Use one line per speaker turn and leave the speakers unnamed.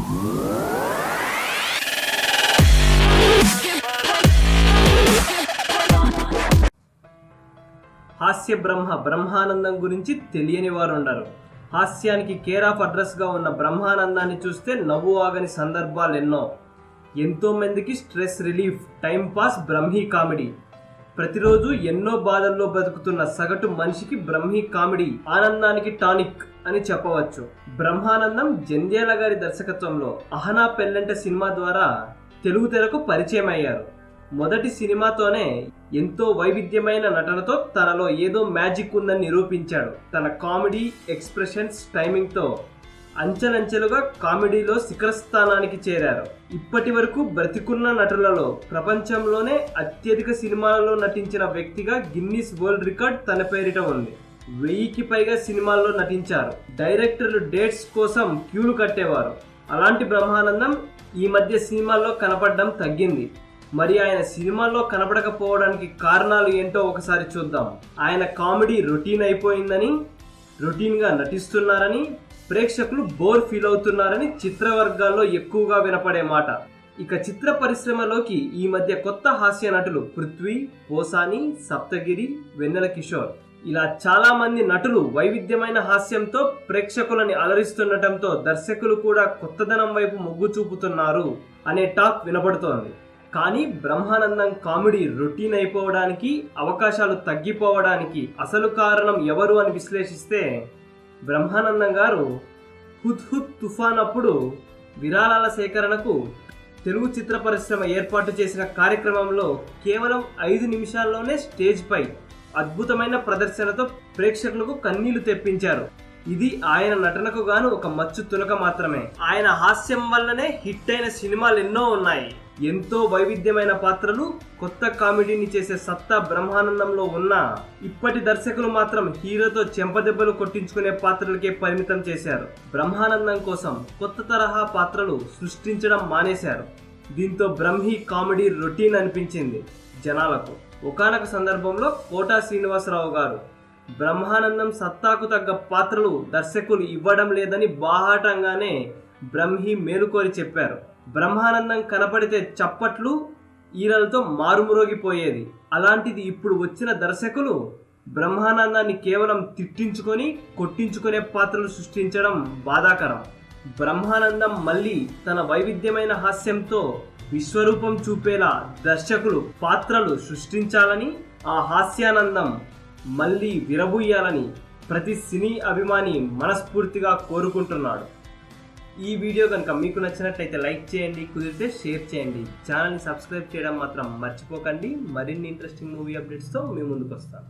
హాస్య బ్రహ్మానందం గురించి తెలియని వారు ఉండరు. హాస్యానికి కేర్ ఆఫ్ అడ్రస్ గా ఉన్న బ్రహ్మానందాన్ని చూస్తే నవ్వు ఆగని సందర్భాలెన్నో. ఎంతో మందికి stress relief, time pass Brahmi comedy. ప్రతిరోజు ఎన్నో బాధల్లో బతుకుతున్న సగటు మనిషికి బ్రహ్మీ కామెడీ ఆనందానికి టానిక్ అని చెప్పవచ్చు. బ్రహ్మానందం జంధ్యాల గారి దర్శకత్వంలో అహనా పెళ్ళంట సినిమా ద్వారా తెలుగు తెరకు పరిచయం అయ్యారు. మొదటి సినిమాతోనే ఎంతో వైవిధ్యమైన నటనతో తనలో ఏదో మ్యాజిక్ ఉందని నిరూపించాడు. తన కామెడీ, ఎక్స్ప్రెషన్స్, టైమింగ్ తో అంచెలంచెలుగా కామెడీలో శిఖరస్థానానికి చేరారు. ఇప్పటి వరకు బ్రతికున్న నటులలో ప్రపంచంలోనే అత్యధిక సినిమాలలో నటించిన వ్యక్తిగా గిన్నిస్ వరల్డ్ రికార్డ్ తన పేరిట ఉంది. 1000కి పైగా సినిమాల్లో నటించారు. డైరెక్టర్లు డేట్స్ కోసం క్యూలు కట్టేవారు. అలాంటి బ్రహ్మానందం ఈ మధ్య సినిమాల్లో కనపడడం తగ్గింది. మరి ఆయన సినిమాల్లో కనపడకపోవడానికి కారణాలు ఏంటో ఒకసారి చూద్దాం. ఆయన కామెడీ రొటీన్ అయిపోయిందని, రొటీన్గా నటిస్తున్నారని, ప్రేక్షకులు బోర్ ఫీల్ అవుతున్నారని చిత్రవర్గాల్లో ఎక్కువగా వినపడే మాట. ఇక చిత్ర పరిశ్రమలోకి ఈ మధ్య కొత్త హాస్య నటులు పృథ్వీ, పోసాని, సప్తగిరి, వెన్నెల కిషోర్ ఇలా చాలా మంది నటులు వైవిధ్యమైన హాస్యంతో ప్రేక్షకులని అలరిస్తుండటంతో దర్శకులు కూడా కొత్తదనం వైపు మొగ్గు చూపుతున్నారు అనే టాక్ వినపడుతోంది. కానీ బ్రహ్మానందం కామెడీ రొటీన్ అయిపోవడానికి, అవకాశాలు తగ్గిపోవడానికి అసలు కారణం ఎవరు అని విశ్లేషిస్తే, బ్రహ్మానందం గారు హుద్ హుద్ తుఫాన్ అప్పుడు విరాళాల సేకరణకు తెలుగు చిత్ర పరిశ్రమ ఏర్పాటు చేసిన కార్యక్రమంలో కేవలం 5 నిమిషాల్లోనే స్టేజ్ పై అద్భుతమైన ప్రదర్శనతో ప్రేక్షకులకు కన్నీళ్లు తెప్పించారు. ఇది ఆయన నటనకు గాను ఒక మచ్చు తునక మాత్రమే. ఆయన హాస్యం వల్లనే హిట్ అయిన సినిమాలు ఎన్నో ఉన్నాయి. ఎంతో వైవిధ్యమైన పాత్రలు, కొత్త కామెడీని చేసే సత్తా బ్రహ్మానందంలో ఉన్నా ఇప్పటి దర్శకులు మాత్రం హీరోతో చెంపదెబ్బలు కొట్టించుకునే పాత్రలకే పరిమితం చేశారు. బ్రహ్మానందం కోసం కొత్త తరహా పాత్రలు సృష్టించడం మానేశారు. దీంతో బ్రహ్మీ కామెడీ రొటీన్ అనిపించింది జనాలకు. ఒకానొక సందర్భంలో కోటా శ్రీనివాసరావు గారు బ్రహ్మానందం సత్తాకు తగ్గ పాత్రలు దర్శకులు ఇవ్వడం లేదని బాహాటంగానే బ్రహ్మీ మేలుకోరి చెప్పారు. బ్రహ్మానందం కనపడితే చప్పట్లు, ఈరలతో మారుమురోగిపోయేది. అలాంటిది ఇప్పుడు వచ్చిన దర్శకులు బ్రహ్మానందాన్ని కేవలం తిట్టించుకొని కొట్టించుకునే పాత్రలు సృష్టించడం బాధాకరం. బ్రహ్మానందం మళ్ళీ తన వైవిధ్యమైన హాస్యంతో విశ్వరూపం చూపేలా దర్శకులు పాత్రలు సృష్టించాలని, ఆ హాస్యానందం మళ్ళీ విరబూయాలని ప్రతి సినీ అభిమాని మనస్ఫూర్తిగా కోరుకుంటున్నాడు. ఈ వీడియో కనుక మీకు నచ్చినట్లయితే లైక్ చేయండి, కుదిరితే షేర్ చేయండి. ఛానల్ని సబ్స్క్రైబ్ చేయడం మాత్రం మర్చిపోకండి. మరిన్ని ఇంట్రెస్టింగ్ మూవీ అప్డేట్స్తో మీ ముందుకు వస్తాను.